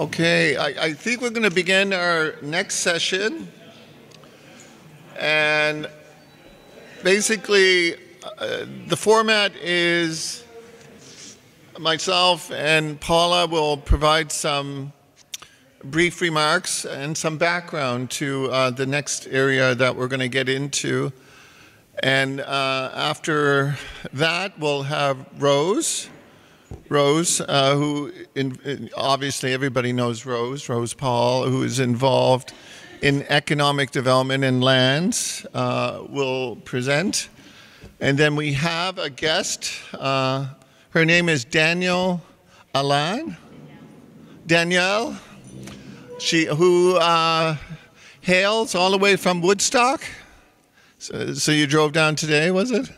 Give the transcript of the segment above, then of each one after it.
Okay, I think we're going to begin our next session. And basically, the format is myself and Paula will provide some brief remarks and some background to the next area that we're going to get into. And after that, we'll have Rose, who obviously everybody knows Rose Paul, who is involved in economic development and lands, will present. And then we have a guest. Her name is Danielle Alain. Danielle, who hails all the way from Woodstock. So you drove down today, was it?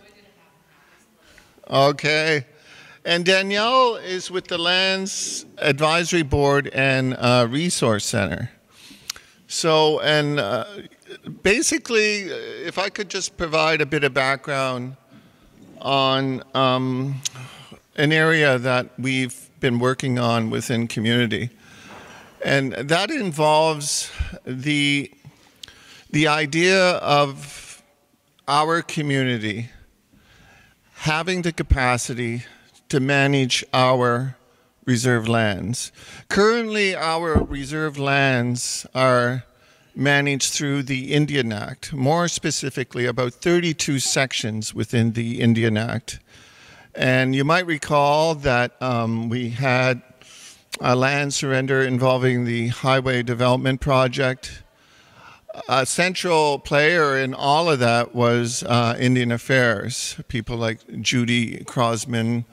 Okay. And Danielle is with the Lands Advisory Board and Resource Center. So, and basically, if I could just provide a bit of background on an area that we've been working on within community. And that involves the idea of our community having the capacity to manage our reserve lands. Currently, our reserve lands are managed through the Indian Act, more specifically about 32 sections within the Indian Act. And you might recall that we had a land surrender involving the Highway Development Project. A central player in all of that was Indian Affairs, people like Judy Crosman,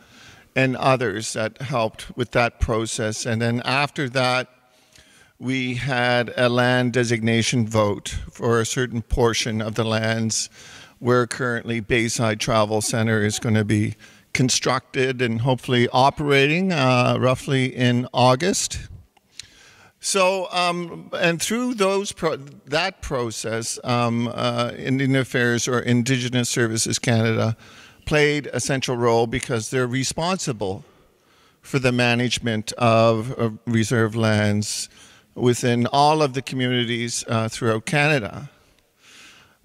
and others that helped with that process. And then after that, we had a land designation vote for a certain portion of the lands where currently Bayside Travel Center is going to be constructed and hopefully operating roughly in August. So, and through that process, Indian Affairs or Indigenous Services Canada played a central role because they're responsible for the management of reserve lands within all of the communities throughout Canada.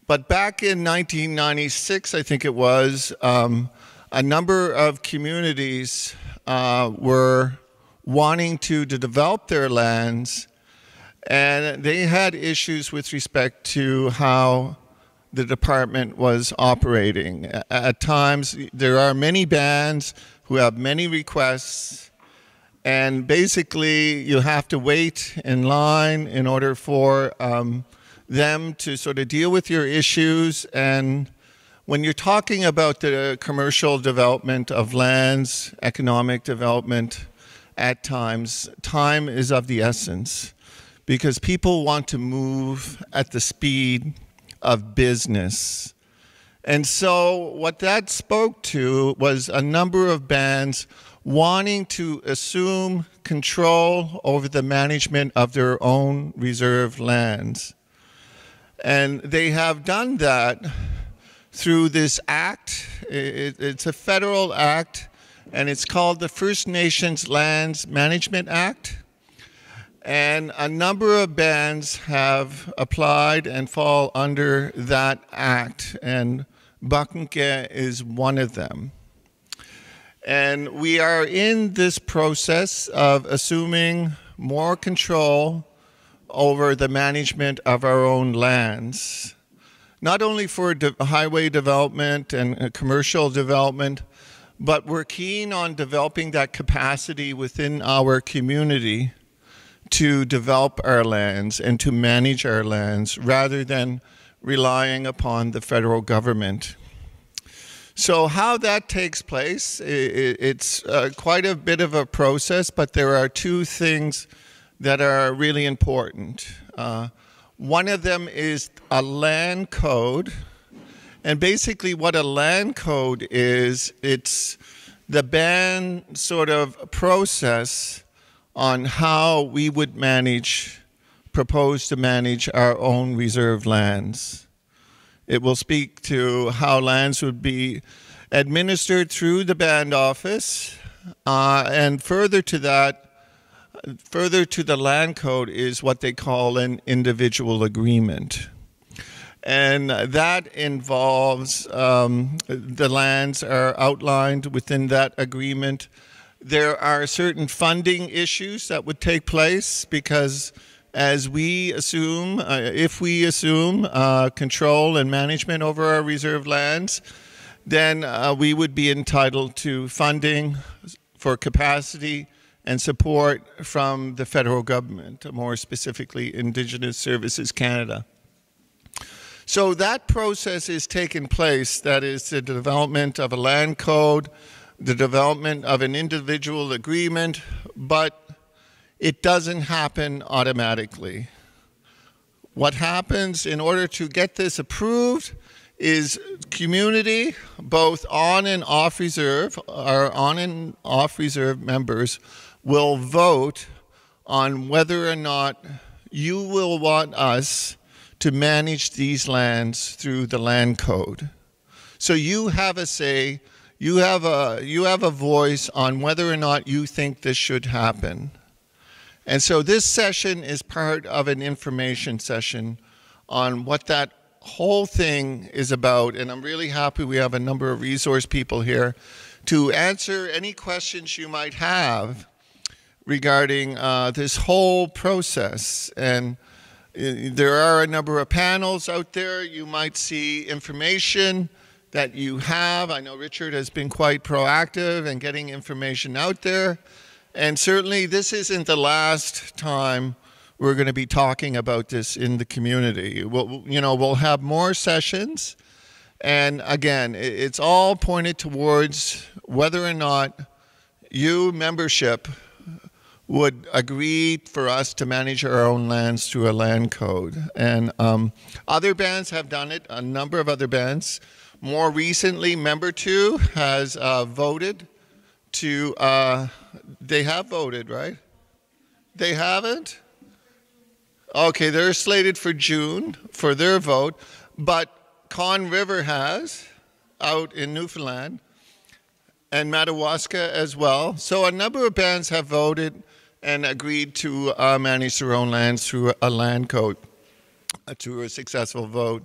But back in 1996, I think it was, a number of communities were wanting to develop their lands, and they had issues with respect to how the department was operating. At times, there are many bands who have many requests, and basically you have to wait in line in order for them to sort of deal with your issues. And when you're talking about the commercial development of lands, economic development, at times, time is of the essence because people want to move at the speed of business. And so what that spoke to was a number of bands wanting to assume control over the management of their own reserve lands. And they have done that through this act. It's a federal act, and it's called the First Nations Lands Management Act. And a number of bands have applied and fall under that act, and Paqtnkek is one of them. And we are in this process of assuming more control over the management of our own lands, not only for highway development and commercial development, but we're keen on developing that capacity within our community to develop our lands and to manage our lands rather than relying upon the federal government. So how that takes place, it's quite a bit of a process, but there are two things that are really important. One of them is a land code. And basically what a land code is, it's the band sort of process on how we would propose to manage our own reserve lands. It will speak to how lands would be administered through the band office, and further to that, further to the land code is what they call an individual agreement. And that involves the lands are outlined within that agreement. There are certain funding issues that would take place because as we assume, if we assume control and management over our reserve lands, then we would be entitled to funding for capacity and support from the federal government, more specifically Indigenous Services Canada. So that process is taking place, that is the development of a land code, the development of an individual agreement, but it doesn't happen automatically. What happens in order to get this approved is community, both on and off reserve, our on and off reserve members will vote on whether or not you will want us to manage these lands through the land code. So you have a say, you have a voice on whether or not you think this should happen. And so this session is part of an information session on what that whole thing is about. And I'm really happy we have a number of resource people here to answer any questions you might have regarding this whole process. And there are a number of panels out there. You might see information that you have. I know Richard has been quite proactive in getting information out there. And certainly this isn't the last time we're going to be talking about this in the community. We'll have more sessions. And again, it's all pointed towards whether or not you, membership, would agree for us to manage our own lands through a land code. And other bands have done it, a number of other bands. More recently, Member 2 has voted to, they have voted, right? They haven't? Okay, they're slated for June for their vote, but Conn River has, out in Newfoundland, and Madawaska as well. So a number of bands have voted and agreed to manage their own lands through a land code, through a successful vote.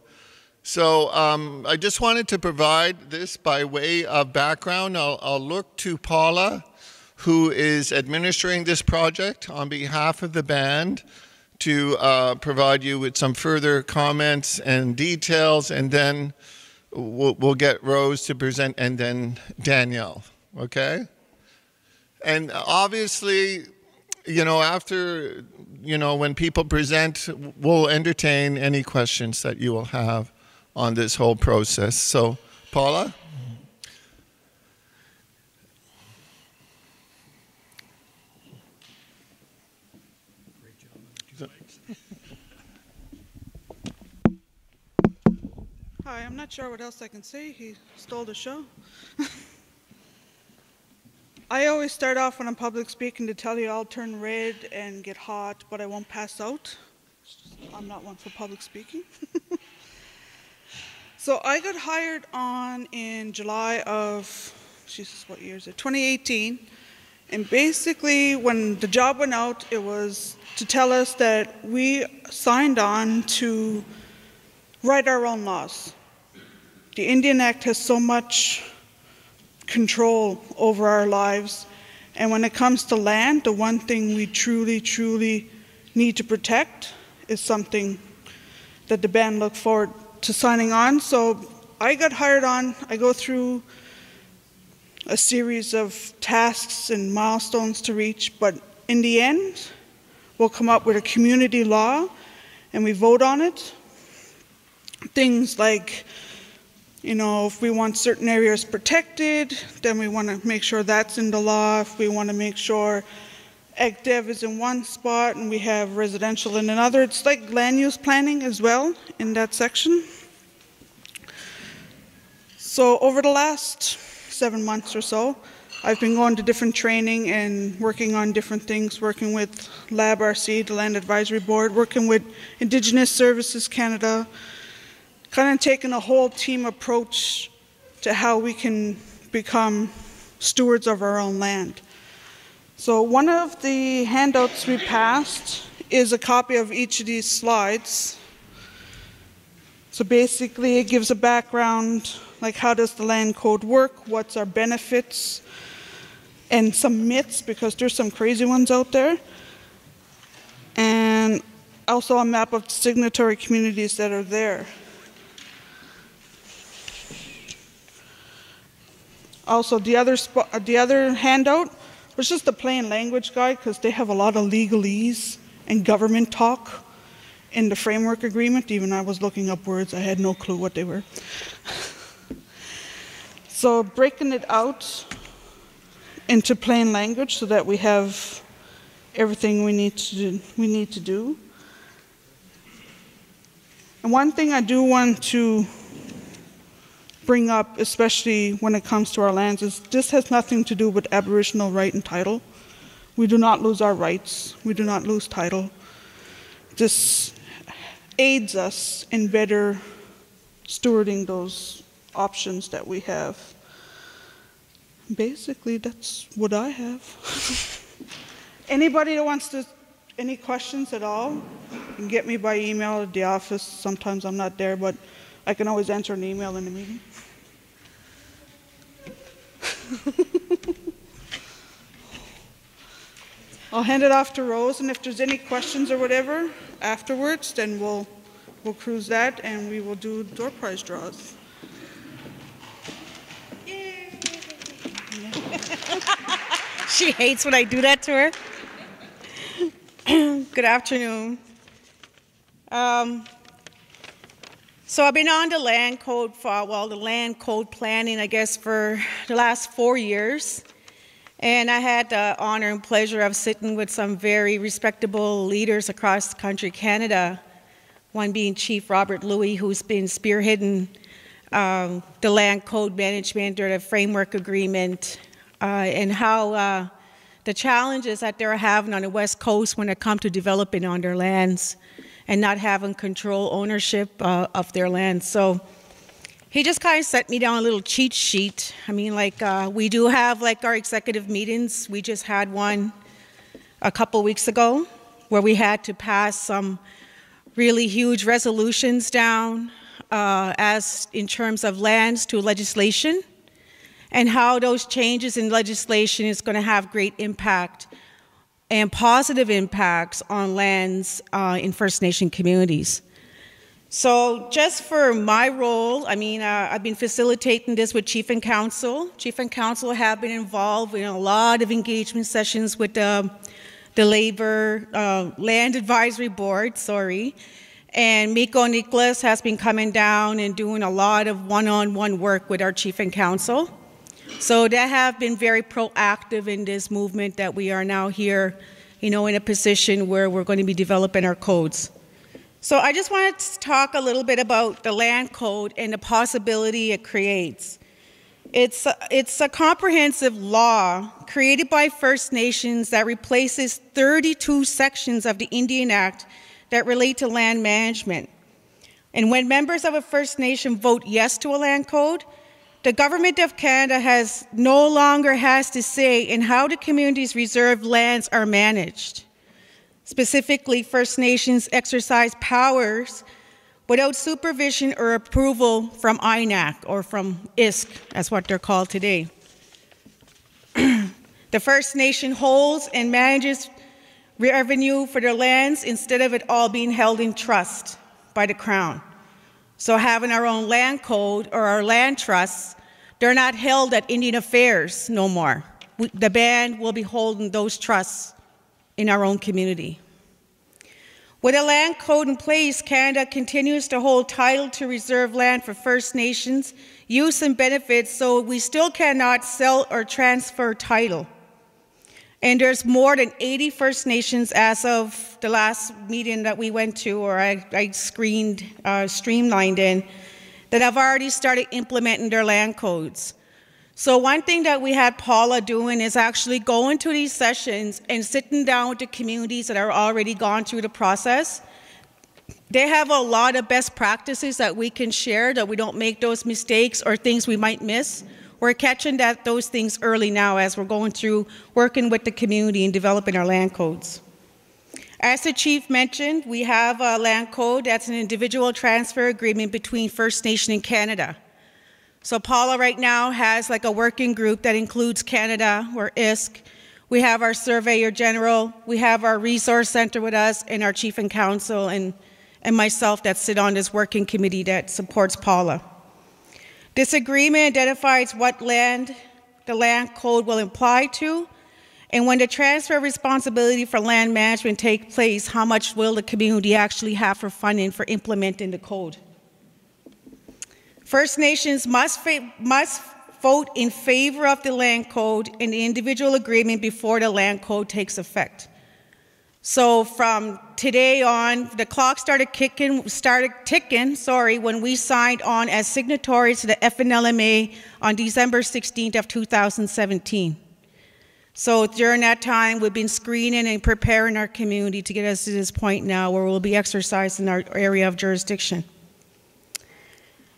So I just wanted to provide this by way of background. I'll look to Paula, who is administering this project on behalf of the band, to provide you with some further comments and details, and then we'll get Rose to present, and then Danielle, okay? And obviously, after, when people present, we'll entertain any questions that you will have on this whole process. So, Paula? Hi, I'm not sure what else I can say. He stole the show. I always start off when I'm public speaking to tell you I'll turn red and get hot, but I won't pass out. I'm not one for public speaking. So I got hired on in July of, Jesus, what year is it? 2018. And basically, when the job went out, it was to tell us that we signed on to write our own laws. The Indian Act has so much control over our lives. And when it comes to land, the one thing we truly, truly need to protect is something that the band look forward to signing on. So I got hired on. I go through a series of tasks and milestones to reach, but in the end, we'll come up with a community law and we vote on it. Things like, if we want certain areas protected, then we want to make sure that's in the law. If we want to make sure Ag Dev is in one spot and we have residential in another, it's like land use planning as well in that section. So over the last 7 months or so, I've been going to different training and working on different things, working with LabRC, the Land Advisory Board, working with Indigenous Services Canada, kind of taking a whole team approach to how we can become stewards of our own land. So one of the handouts we passed is a copy of each of these slides. So basically it gives a background, like how does the land code work, what's our benefits, and some myths, because there's some crazy ones out there. And also a map of signatory communities that are there. Also, the other handout was just the plain language guide, because they have a lot of legalese and government talk in the framework agreement. Even I was looking up words, I had no clue what they were. So breaking it out into plain language so that we have everything we need to do. And one thing I do want to bring up, especially when it comes to our lands, is this has nothing to do with Aboriginal right and title. We do not lose our rights. We do not lose title. This aids us in better stewarding those options that we have. Basically, that's what I have. Anybody that wants to, any questions at all, you can get me by email at the office. Sometimes I'm not there, but I can always answer an email in the meeting. I'll hand it off to Rose, and if there's any questions or whatever afterwards, then we'll cruise that, and we will do door prize draws. Yay. She hates when I do that to her. Good afternoon. So I've been on the land code the land code planning, I guess, for the last 4 years. And I had the honor and pleasure of sitting with some very respectable leaders across the country, Canada, one being Chief Robert Louis, who's been spearheading the land code management or the framework agreement, and how the challenges that they're having on the West Coast when it comes to developing on their lands and not having control ownership of their lands. So he just kind of set me down a little cheat sheet. I mean, like, we do have, like, our executive meetings. We just had one a couple weeks ago where we had to pass some really huge resolutions down as in terms of lands to legislation, and how those changes in legislation is going to have great impact and positive impacts on lands in First Nation communities. So just for my role, I mean, I've been facilitating this with Chief and Council. Chief and Council have been involved in a lot of engagement sessions with the Labor Land Advisory Board, and Miko Nicholas has been coming down and doing a lot of one-on-one work with our Chief and Council. So they have been very proactive in this movement that we are now here, in a position where we're going to be developing our codes. So I just wanted to talk a little bit about the land code and the possibility it creates. It's a comprehensive law created by First Nations that replaces 32 sections of the Indian Act that relate to land management. And when members of a First Nation vote yes to a land code, the Government of Canada no longer has to say in how the community's reserved lands are managed. Specifically, First Nations exercise powers without supervision or approval from enact, or from ISK, as what they're called today. The First Nation holds and manages revenue for their lands instead of it all being held in trust by the Crown. So having our own land code or our land trusts, they're not held at Indian Affairs no more. The band will be holding those trusts in our own community. With a land code in place, Canada continues to hold title to reserve land for First Nations use and benefits, so we still cannot sell or transfer title. And there's more than 80 First Nations as of the last meeting that we went to, or I streamlined in, that have already started implementing their land codes. So one thing that we had Paula doing is actually going to these sessions and sitting down with the communities that are already gone through the process. They have a lot of best practices that we can share, that we don't make those mistakes or things we might miss We're catching those things early now as we're going through working with the community and developing our land codes. As the chief mentioned, we have a land code that's an individual transfer agreement between First Nation and Canada. So Paula right now has like a working group that includes Canada, or ISK. We have our Surveyor General, we have our Resource Center with us, and our Chief and Council, and myself that sit on this working committee that supports Paula. This agreement identifies what land the land code will apply to, and when the transfer of responsibility for land management takes place, how much will the community actually have for funding for implementing the code. First Nations must vote in favor of the land code and the individual agreement before the land code takes effect. So from today on, the clock started ticking, when we signed on as signatories to the FNLMA on December 16th of 2017. So during that time, we've been screening and preparing our community to get us to this point now where we'll be exercising our area of jurisdiction.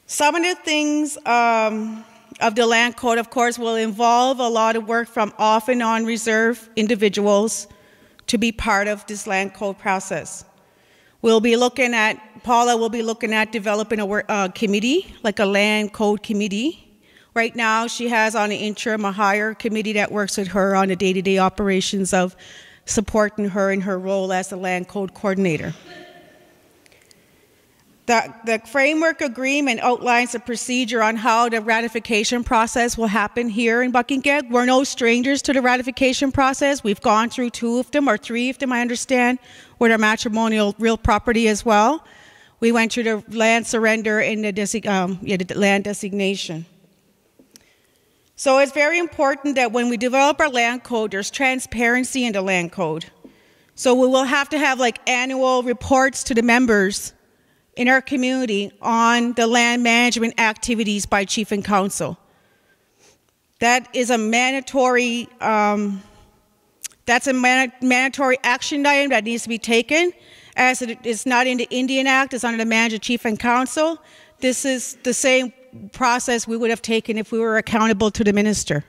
Some of the things of the land code, of course, will involve a lot of work from off and on reserve individuals to be part of this land code process. Paula will be looking at developing a committee, like a land code committee. Right now, she has on the interim a higher committee that works with her on the day-to-day operations of supporting her in her role as the land code coordinator. The framework agreement outlines a procedure on how the ratification process will happen here in Paqtnkek. We're no strangers to the ratification process. We've gone through 2 of them, or 3 of them, I understand, with our matrimonial real property as well. We went through the land surrender and the land designation. So it's very important that when we develop our land code, there's transparency in the land code. So we will have to have like annual reports to the members in our community on the land management activities by Chief and Council. That is a mandatory, mandatory action item that needs to be taken, as it is not in the Indian Act, it's under the Manager, Chief and Council. This is the same process we would have taken if we were accountable to the minister.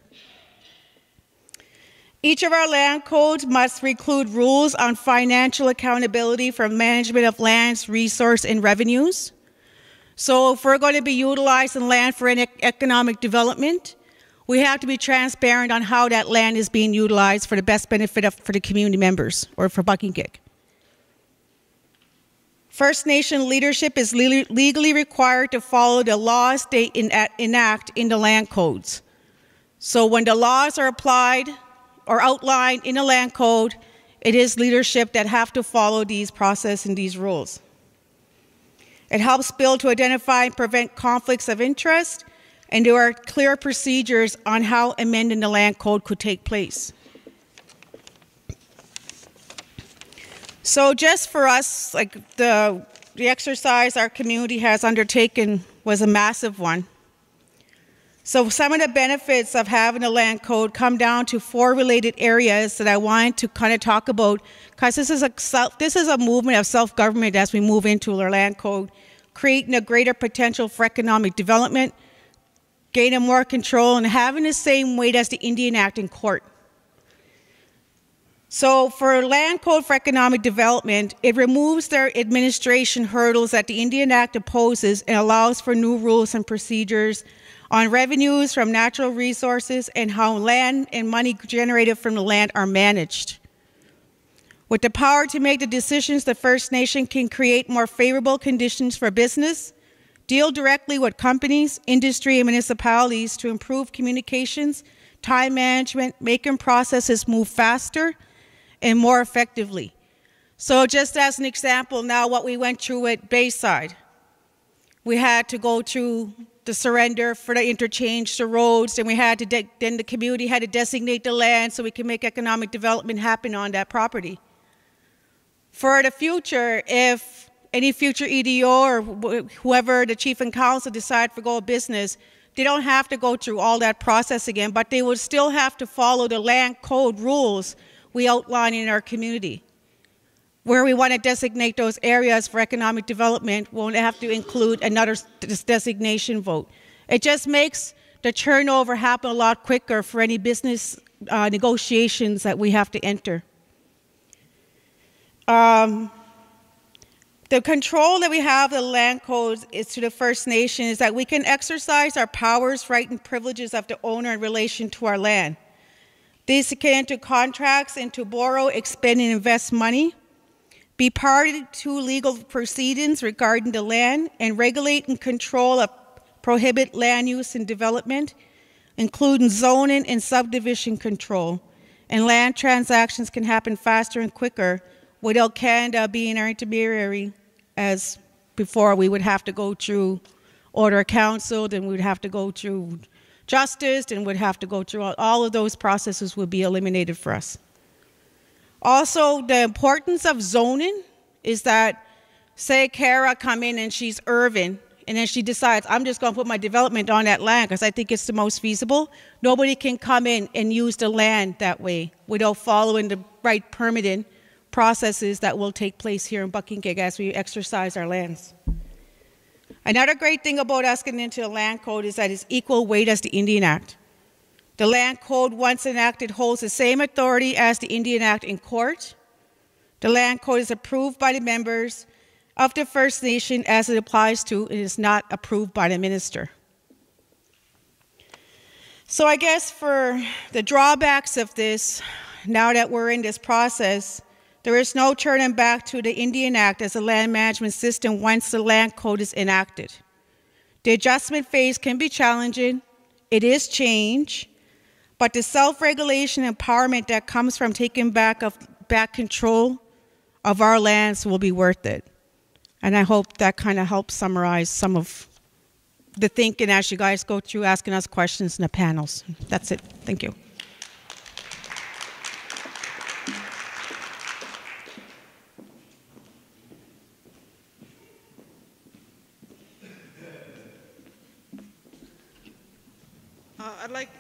Each of our land codes must include rules on financial accountability for management of lands, resource, and revenues. So if we're going to be utilizing land for economic development, we have to be transparent on how that land is being utilized for the best benefit for the community members, or for Paqtnkek. First Nation leadership is legally required to follow the laws they enact in the land codes. So when the laws are applied or outlined in the land code, it is leadership that have to follow these processes and these rules. It helps build to identify and prevent conflicts of interest, and there are clear procedures on how amending the land code could take place. So just for us, like the exercise our community has undertaken was a massive one. So some of the benefits of having a land code come down to 4 related areas that I wanted to kind of talk about, because this is a movement of self-government as we move into our land code, creating a greater potential for economic development, gaining more control, and having the same weight as the Indian Act in court. So for land code for economic development, it removes their administration hurdles that the Indian Act opposes and allows for new rules and procedures on revenues from natural resources and how land and money generated from the land are managed. With the power to make the decisions, the First Nation can create more favorable conditions for business, deal directly with companies, industry, and municipalities to improve communications, time management, making processes move faster and more effectively. So just as an example, now what we went through at Bayside, we had to go through the surrender for the interchange, the roads, and we had to then the community had to designate the land so we can make economic development happen on that property. For the future, if any future EDO or whoever the Chief and Council decide for go of business, they don't have to go through all that process again, but they would still have to follow the land code rules we outline in our community. Where we want to designate those areas for economic development, we'll have to include another designation vote. It just makes the turnover happen a lot quicker for any business negotiations that we have to enter. The control that we have of the land codes is to the First Nation is that we can exercise our powers, rights, and privileges of the owner in relation to our land. These can enter contracts and to borrow, expend, and invest money, be party to legal proceedings regarding the land, and regulate and control or prohibit land use and development, including zoning and subdivision control. And land transactions can happen faster and quicker without Canada being our intermediary, as before we would have to go through order of council, then we would have to go through justice, and would have to go through all of those processes would be eliminated for us. Also, the importance of zoning is that, say Kara come in and she's urban, and then she decides, I'm just going to put my development on that land because I think it's the most feasible. Nobody can come in and use the land that way without following the right permitting processes that will take place here in Paqtnkek as we exercise our lands. Another great thing about us getting into the land code is that it's equal weight as the Indian Act. The land code, once enacted, holds the same authority as the Indian Act in court. The land code is approved by the members of the First Nation as it applies to, it is not approved by the minister. So I guess for the drawbacks of this, now that we're in this process, there is no turning back to the Indian Act as a land management system once the land code is enacted. The adjustment phase can be challenging, it is change, but the self-regulation empowerment that comes from taking back control of our lands will be worth it. And I hope that kind of helps summarize some of the thinking as you guys go through asking us questions in the panels. That's it. Thank you. I'd like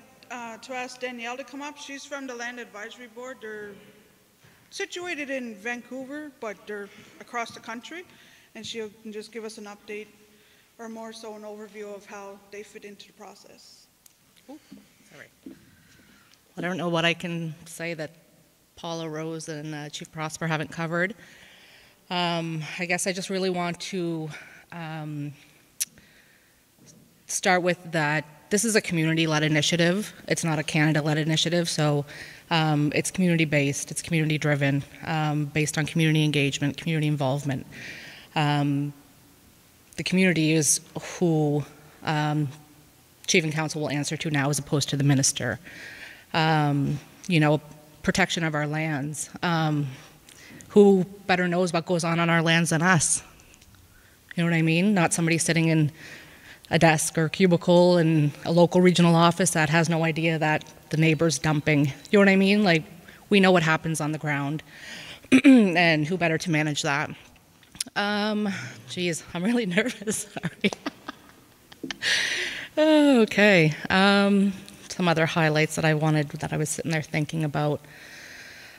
to ask Danielle to come up. She's from the Land Advisory Board. They're situated in Vancouver, but they're across the country. And she can just give us an update, or more so an overview of how they fit into the process. Ooh, sorry. I don't know what I can say that Paula, Rose, and Chief Prosper haven't covered. I guess I just really want to start with that this is a community-led initiative. It's not a Canada-led initiative, so it's community-based, it's community-driven, based on community engagement, community involvement. The community is who Chief and Council will answer to now as opposed to the minister. You know, protection of our lands. Who better knows what goes on our lands than us? You know what I mean? Not somebody sitting in a desk or cubicle in a local regional office that has no idea that the neighbor's dumping. You know what I mean? Like, we know what happens on the ground. And who better to manage that? Geez, I'm really nervous, sorry. Okay, some other highlights that I was sitting there thinking about.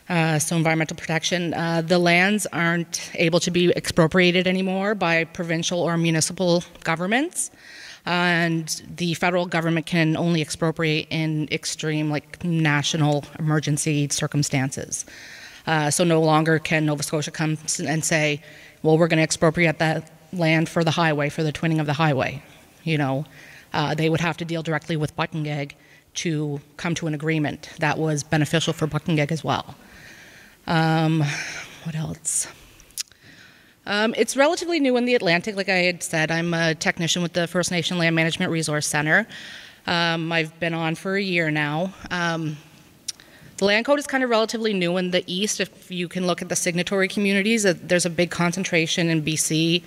So environmental protection, the lands aren't able to be expropriated anymore by provincial or municipal governments. And the federal government can only expropriate in extreme, like, national emergency circumstances. So no longer can Nova Scotia come and say, well, we're going to expropriate that land for the highway, for the twinning of the highway. You know, they would have to deal directly with Paqtnkek to come to an agreement that was beneficial for Paqtnkek as well. What else? It's relatively new in the Atlantic, like I had said. I'm a technician with the First Nation Land Management Resource Center. I've been on for a year now. The land code is kind of relatively new in the east. If you can look at the signatory communities, there's a big concentration in BC,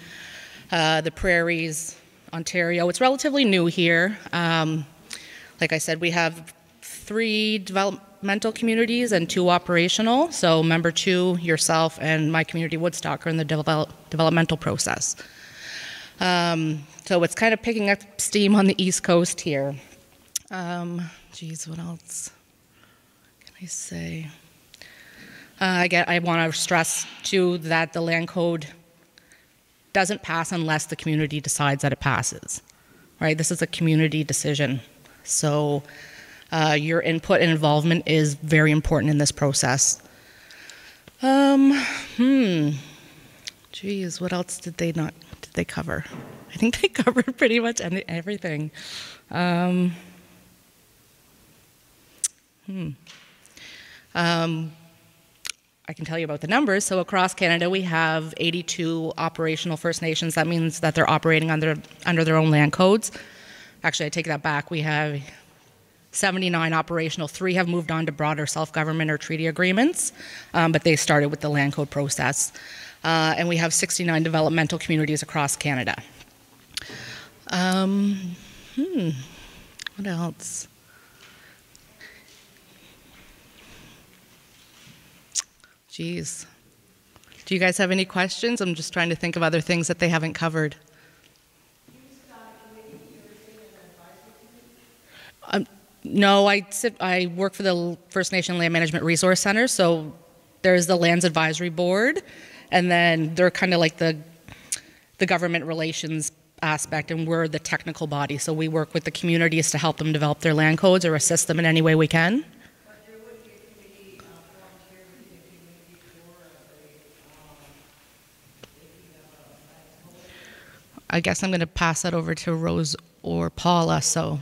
the prairies, Ontario. It's relatively new here. Like I said, we have 3 developmental communities and 2 operational. So member 2, yourself, and my community Woodstock are in the developmental process. So it's kind of picking up steam on the East Coast here. Geez, what else can I say? I want to stress too that the land code doesn't pass unless the community decides that it passes. Right? This is a community decision. So your input and involvement is very important in this process. Geez, what else did they cover? I think they covered pretty much everything. I can tell you about the numbers. So across Canada, we have 82 operational First Nations. That means that they're operating under their own land codes. Actually, I take that back. We have 79 operational. 3 have moved on to broader self-government or treaty agreements, but they started with the land code process. And we have 69 developmental communities across Canada. What else? Geez. Do you guys have any questions? I'm just trying to think of other things that they haven't covered. No, I work for the First Nation Land Management Resource Center, so there's the Lands Advisory Board, and then they're kind of like the government relations aspect, and we're the technical body, so we work with the communities to help them develop their land codes or assist them in any way we can. I guess I'm going to pass that over to Rose or Paula, so.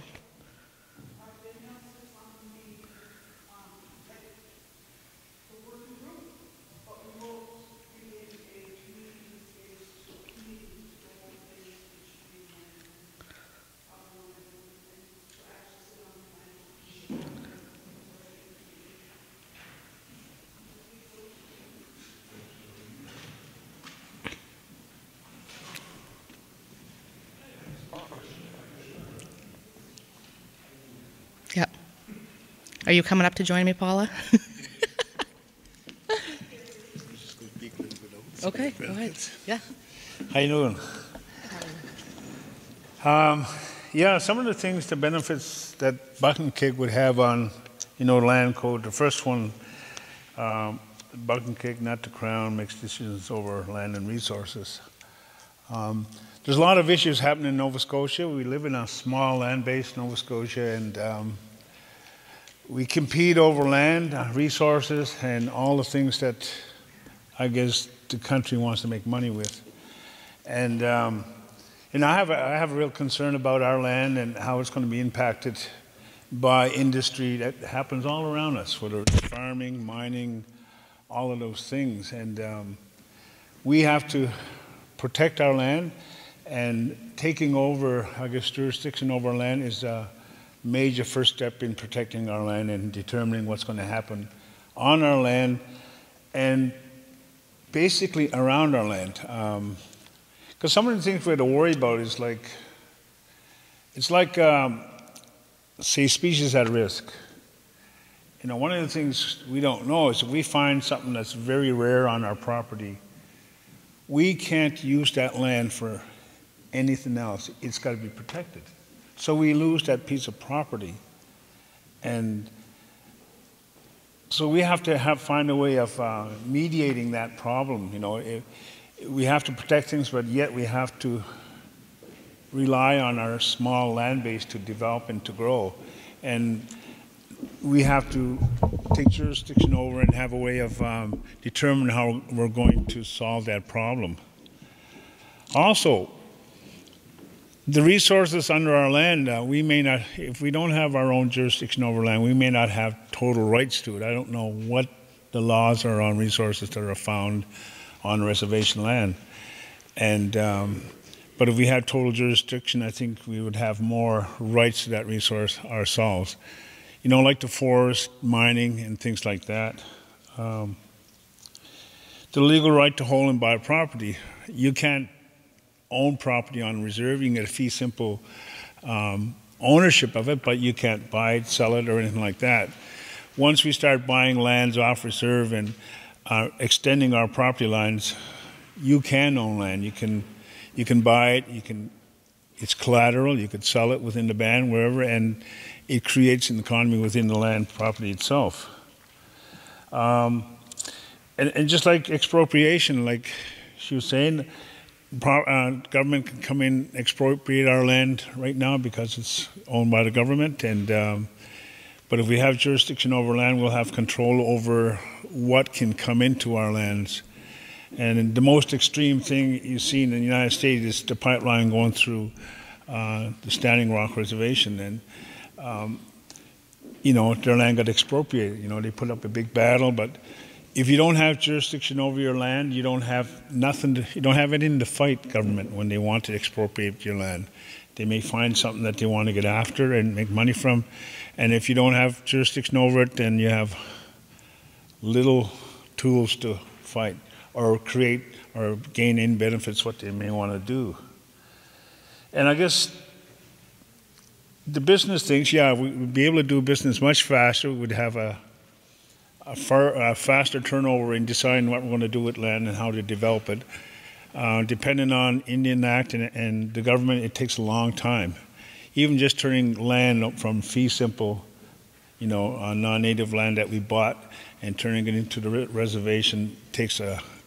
Yep. Are you coming up to join me, Paula? Okay, go ahead. Yeah. How you doing? Yeah, some of the things, the benefits that Paqtnkek would have on, land code. The first one, Paqtnkek, not the Crown, makes decisions over land and resources. There's a lot of issues happening in Nova Scotia. We live in a small land-based Nova Scotia, and we compete over land, resources, and all the things that I guess the country wants to make money with. And I have a real concern about our land and how it's going to be impacted by industry that happens all around us, whether it's farming, mining, all of those things. And we have to protect our land, and taking over, I guess, jurisdiction over our land is a major first step in protecting our land and determining what's going to happen on our land and basically around our land. Because some of the things we have to worry about is say, species at risk. One of the things we don't know is if we find something that's very rare on our property, we can't use that land for anything else. It's got to be protected. So we lose that piece of property. And so we have to find a way of mediating that problem. We have to protect things, but yet we have to rely on our small land base to develop and to grow. And we have to take jurisdiction over and have a way of determining how we're going to solve that problem. Also, the resources under our land, we may not, if we don't have our own jurisdiction over land, we may not have total rights to it. I don't know what the laws are on resources that are found on reservation land. And, but if we had total jurisdiction, I think we would have more rights to that resource ourselves. Like the forest, mining, and things like that. The legal right to hold and buy property. You can't own property on reserve. You can get a fee simple ownership of it, but you can't buy it, sell it, or anything like that. Once we start buying lands off reserve and extending our property lines, you can own land. You can buy it. It's collateral. You could sell it within the band, wherever, and it creates an economy within the land property itself. And just like expropriation, like she was saying, government can come in, expropriate our land right now because it's owned by the government. But if we have jurisdiction over land, we'll have control over what can come into our lands. And the most extreme thing you see in the United States is the pipeline going through the Standing Rock Reservation. And, their land got expropriated. They put up a big battle, but if you don't have jurisdiction over your land, you don't have you don't have anything to fight government when they want to expropriate your land. They may find something that they want to get after and make money from. And if you don't have jurisdiction over it, then you have little tools to fight or create or gain in benefits what they may want to do. And I guess the business things, we'd be able to do business much faster. We'd have a faster turnover in deciding what we're going to do with land and how to develop it. Depending on Indian Act and the government, it takes a long time. Even just turning land from fee simple, non-native land that we bought and turning it into the reservation takes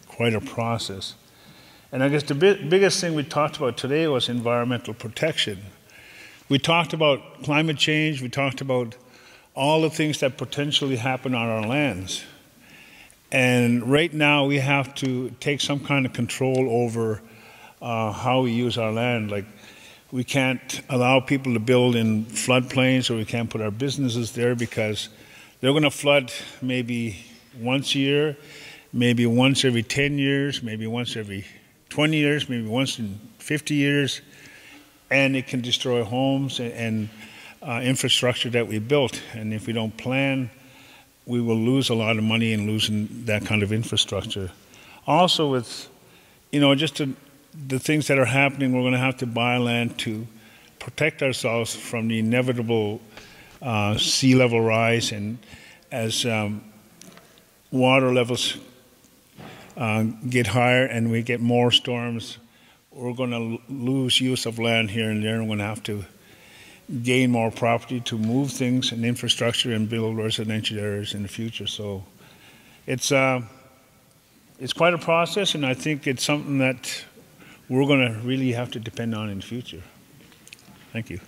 quite a process. And I guess the biggest thing we talked about today was environmental protection. We talked about climate change, we talked about all the things that potentially happen on our lands. And right now we have to take some kind of control over how we use our land. Like, we can't allow people to build in floodplains, or we can't put our businesses there because they're going to flood maybe once a year, maybe once every 10 years, maybe once every 20 years, maybe once in 50 years, and it can destroy homes and infrastructure that we built. And if we don't plan, we will lose a lot of money in losing that kind of infrastructure. Also with, just the things that are happening, we're going to have to buy land to protect ourselves from the inevitable sea level rise. And as water levels get higher and we get more storms, we're going to lose use of land here and there, and we're going to have to gain more property to move things and infrastructure and build residential areas in the future. So it's quite a process, and I think it's something that we're going to really have to depend on in the future. Thank you.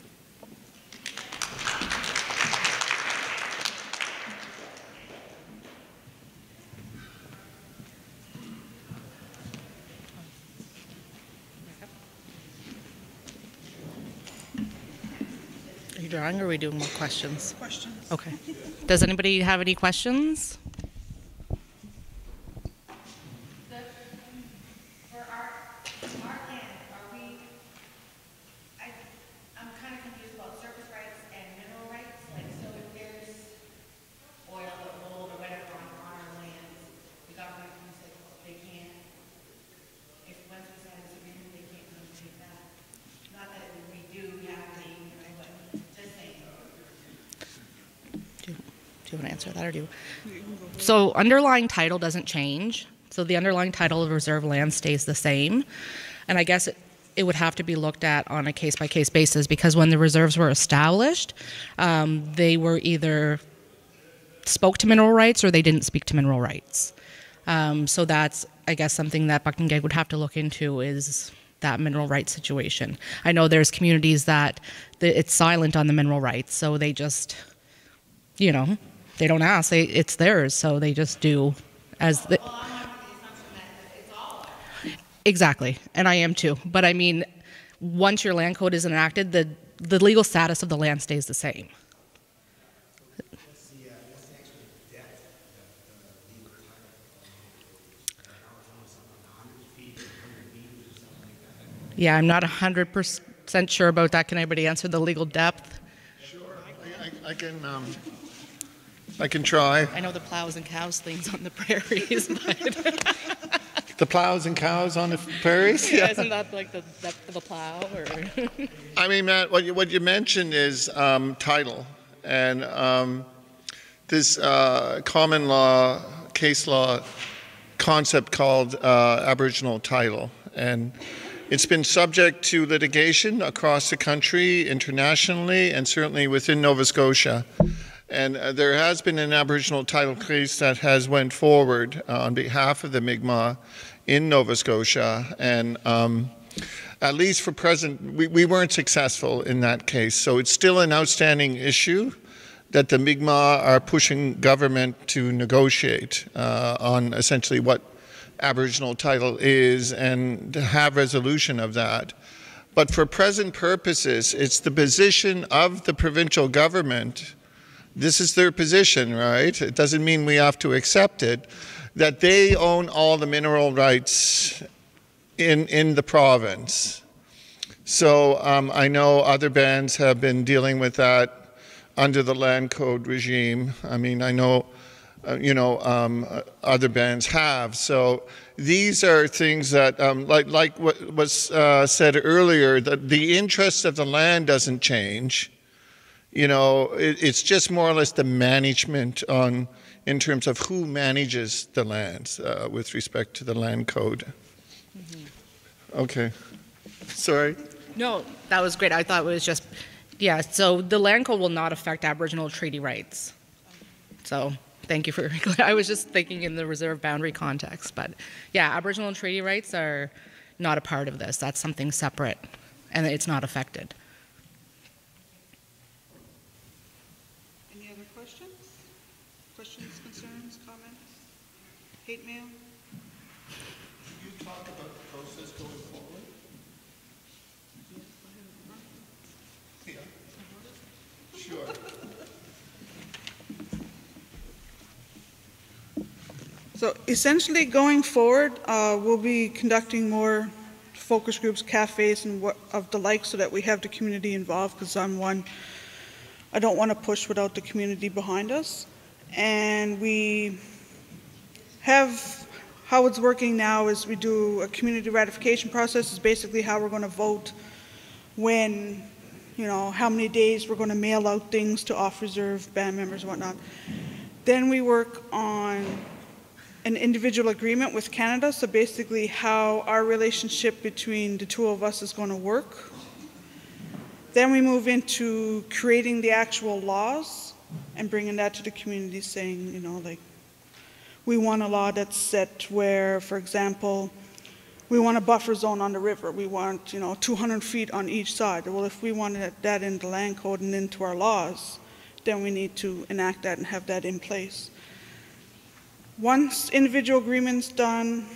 Are you drawing, or are we doing more questions? Questions. Okay. Does anybody have any questions? Do you want to answer that, or do you? So underlying title doesn't change. So the underlying title of reserve land stays the same. And I guess it would have to be looked at on a case-by-case basis, because when the reserves were established, they were either spoke to mineral rights or they didn't speak to mineral rights. So that's, I guess, something that Paqtnkek would have to look into, is that mineral rights situation. I know there's communities that it's silent on the mineral rights, so they just, they don't ask. It's theirs, so they just do as the... Well, I'm under the assumption that it's all ours. Exactly, and I am too. But I mean, once your land code is enacted, the legal status of the land stays the same. What's the actual depth of the legal title? Yeah, I'm not 100% sure about that. Can anybody answer the legal depth? Sure, I can try. I know the plows and cows things on the prairies, but... The plows and cows on the prairies? Yeah, isn't that like the depth of a plow? Or I mean, Matt, what you mentioned is title. And this common law, case law concept called Aboriginal title. And it's been subject to litigation across the country, internationally, and certainly within Nova Scotia. And there has been an Aboriginal title case that has went forward on behalf of the Mi'kmaq in Nova Scotia. And At least for present, we weren't successful in that case. So it's still an outstanding issue that the Mi'kmaq are pushing government to negotiate on essentially what Aboriginal title is and to have resolution of that. But for present purposes, it's the position of the provincial government. This is their position, right? It doesn't mean we have to accept it, that they own all the mineral rights in the province. So I know other bands have been dealing with that under the land code regime. I mean, I know, other bands have. So these are things that, like what was said earlier, that the interest of the land doesn't change. It's just more or less the management in terms of who manages the lands with respect to the land code. Mm-hmm. Okay. Sorry. No, that was great. I thought it was just, yeah, so the land code will not affect Aboriginal treaty rights. So thank you for, I was just thinking in the reserve boundary context, but yeah, Aboriginal treaty rights are not a part of this. That's something separate, and it's not affected. Any other questions? Questions, concerns, comments? Hate mail? You talk about the process going forward? Yeah. Sure. So essentially going forward, we'll be conducting more focus groups, cafes, and of the like so that we have the community involved, because I don't want to push without the community behind us. And we have, how it's working now is we do a community ratification process, is basically how we're going to vote when, how many days we're going to mail out things to off-reserve band members and whatnot. Then we work on an individual agreement with Canada, so basically how our relationship between the two of us is going to work. Then we move into creating the actual laws and bringing that to the community, saying, we want a law that's set where, for example, we want a buffer zone on the river. We want, 200 feet on each side. Well, if we wanted that in the land code and into our laws, then we need to enact that and have that in place. Once individual agreement's done,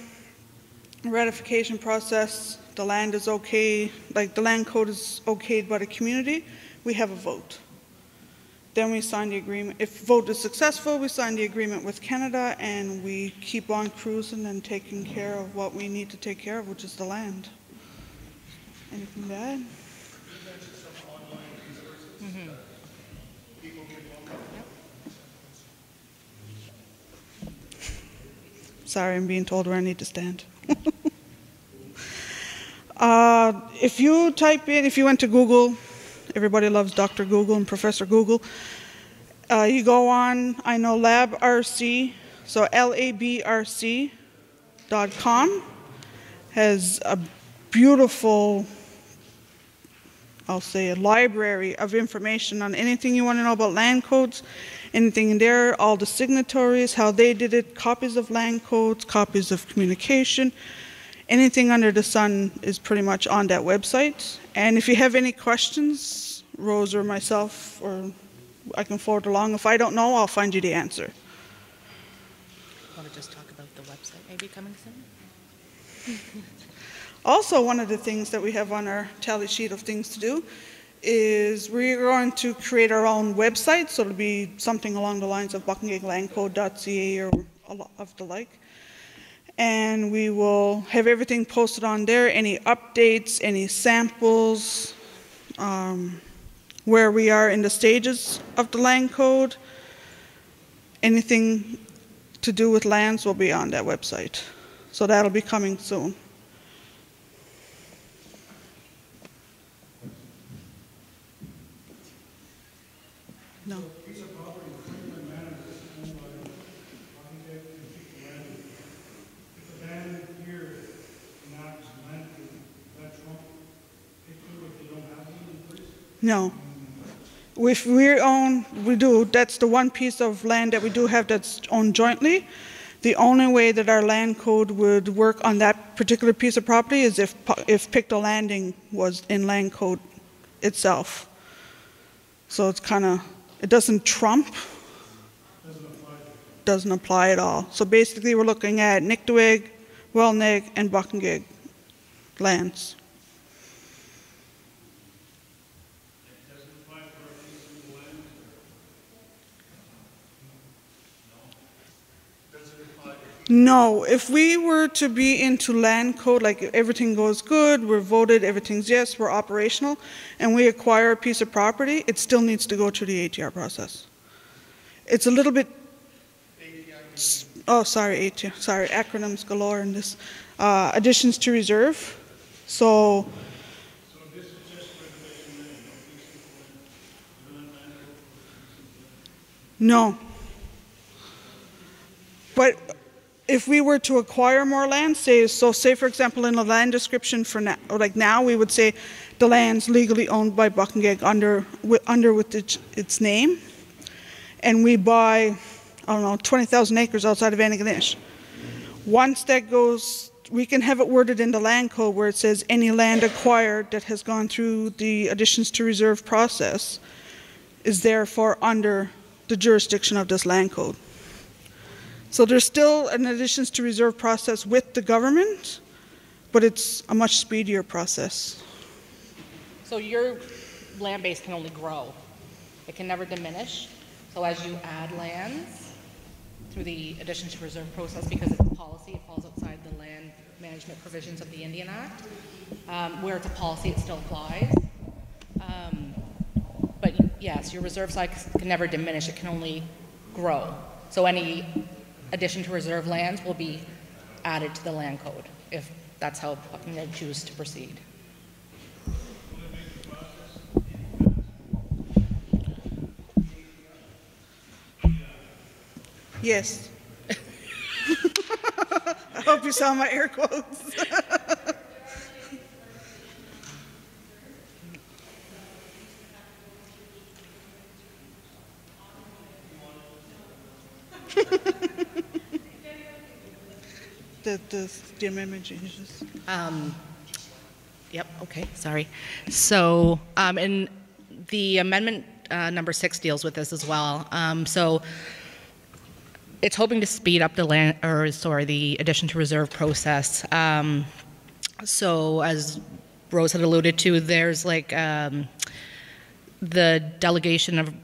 ratification process, the land is okay, the land code is okayed by the community, we have a vote. Then we sign the agreement. If vote is successful, we sign the agreement with Canada, and we keep on cruising and taking care of what we need to take care of, which is the land. Anything to add? Mm-hmm. Sorry, I'm being told where I need to stand. If you type in, if you went to Google, everybody loves Dr. Google and Professor Google. You go on, I know LabRC, so labrc.com has a beautiful, I'll say, a library of information on anything you want to know about land codes, anything in there, all the signatories, how they did it, copies of land codes, copies of communication. Anything under the sun is pretty much on that website. And if you have any questions, Rose or myself, or I can forward along. If I don't know, I'll find you the answer. Want to just talk about the website maybe coming soon? Also, one of the things that we have on our tally sheet of things to do is we're going to create our own website, so it'll be something along the lines of paqtnkeklandcode.ca or of the like. And we will have everything posted on there, any updates, any samples, where we are in the stages of the land code. Anything to do with lands will be on that website. So that'll be coming soon. No. No. If we own, we do, that's the one piece of land that we do have that's owned jointly. The only way that our land code would work on that particular piece of property is if Pictou Landing was in land code itself. So it's kind of, it doesn't trump, doesn't apply at all. So basically we're looking at Nikdewig, Wellnig, and Paqtnkek lands. No, if we were to be into land code, like everything goes good, we're voted, everything's yes, we're operational, and we acquire a piece of property, it still needs to go through the ATR process. It's a little bit, oh, sorry, ATR, sorry, acronyms galore in this. Additions to reserve. So this is just regulation land, no. But if we were to acquire more land, say for example in the land description for now, or like now we would say the land's legally owned by Paqtnkek under with its name, and we buy, I don't know, 20,000 acres outside of Antigonish. Once that goes, we can have it worded in the land code where it says any land acquired that has gone through the additions to reserve process is therefore under the jurisdiction of this land code. So there's still an additions to reserve process with the government, but it's a much speedier process. So your land base can only grow. It can never diminish. So as you add lands through the addition to reserve process, because it's a policy, it falls outside the land management provisions of the Indian Act. Where it's a policy, it still applies. But yes, your reserve size can never diminish. It can only grow. So any addition to reserve lands will be added to the land code if that's how they choose to proceed. Yes. I hope you saw my air quotes. The amendment changes. Yep, okay, sorry. So, and the amendment number 6 deals with this as well. So it's hoping to speed up the addition to reserve process. So as Rose had alluded to, there's like the delegation of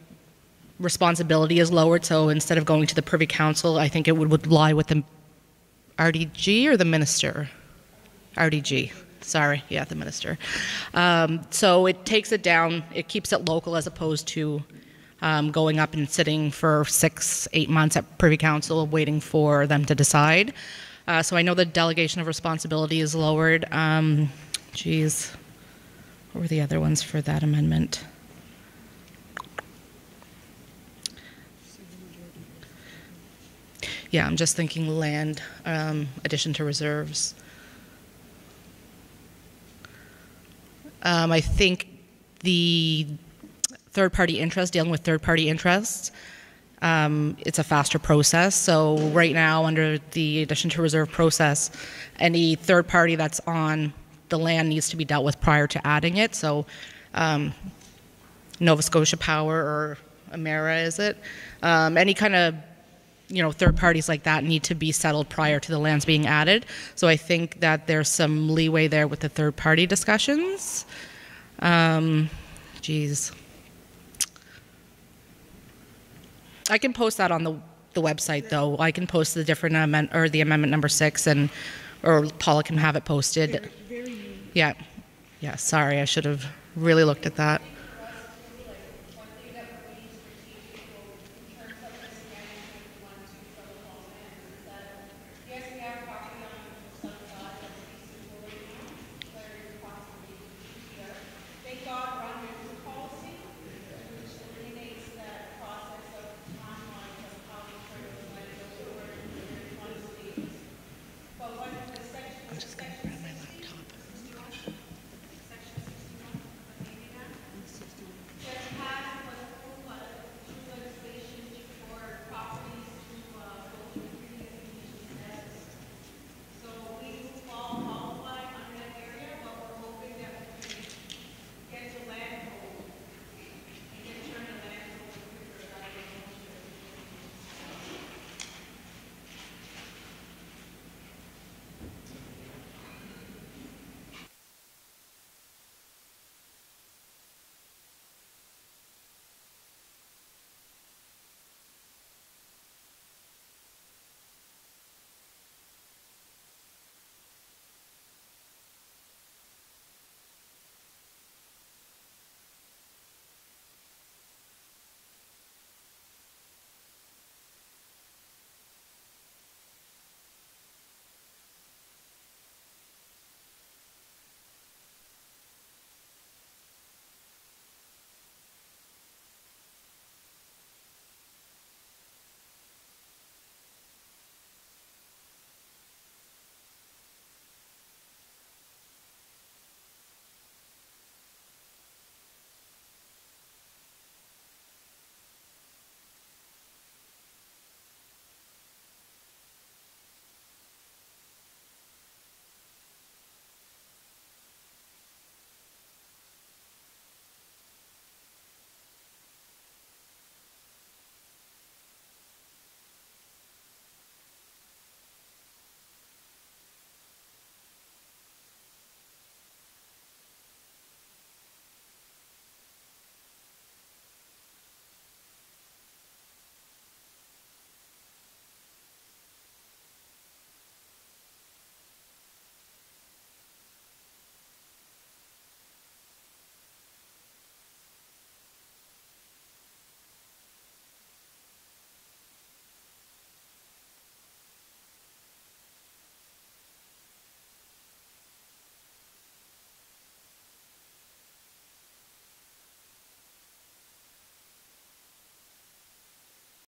responsibility is lowered. So instead of going to the Privy Council, I think it would lie with the RDG or the minister? RDG. Sorry, yeah, the minister. So it takes it down, it keeps it local as opposed to going up and sitting for 6-8 months at Privy Council waiting for them to decide. So I know the delegation of responsibility is lowered. Geez, what were the other ones for that amendment? Yeah, I'm just thinking land, addition to reserves. I think the third-party interest, dealing with third-party interests, it's a faster process. So right now, under the addition to reserve process, any third party that's on the land needs to be dealt with prior to adding it. So Nova Scotia Power or Emera, is it? Any kind of third parties like that need to be settled prior to the lands being added. So I think that there's some leeway there with the third party discussions. Geez. I can post that on the website though. I can post the different the amendment number 6 or Paula can have it posted. Very yeah. Yeah, sorry, I should have really looked at that.